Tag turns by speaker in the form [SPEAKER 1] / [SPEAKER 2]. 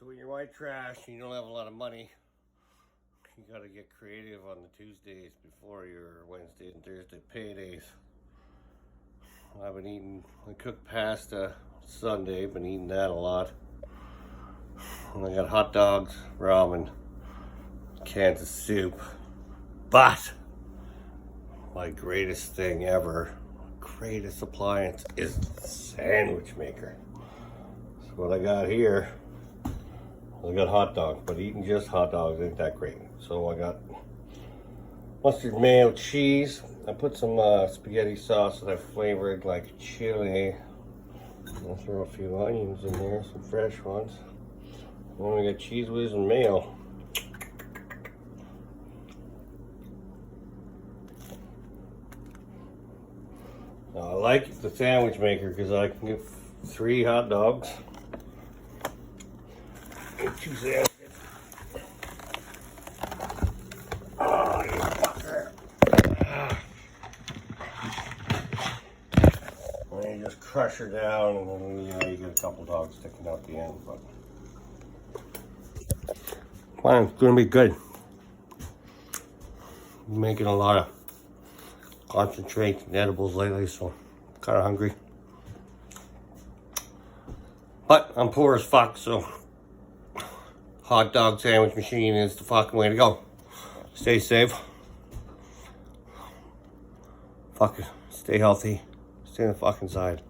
[SPEAKER 1] So when you're white trash and you don't have a lot of money, you gotta get creative on the Tuesdays before your Wednesday and Thursday paydays. I cooked pasta Sunday, been eating that a lot. And I got hot dogs, ramen, cans of soup. But my greatest thing ever, greatest appliance is the sandwich maker. So what I got here, I got hot dogs, but eating just hot dogs ain't that great. So I got mustard, mayo, cheese. I put some spaghetti sauce that I flavored like chili. I'll throw a few onions in there, some fresh ones. And then we got cheese whiz and mayo. Now, I like the sandwich maker because I can get 3 hot dogs and 2 sandwiches. Oh, you fucker. And then you just crush her down, and then you get a couple dogs sticking out the end. But fine, it's gonna be good. I'm making a lot of concentrates and edibles lately, so I'm kind of hungry. But I'm poor as fuck, so hot dog sandwich machine is the fucking way to go. Stay safe. Fuck it. Stay healthy. Stay on the fucking side.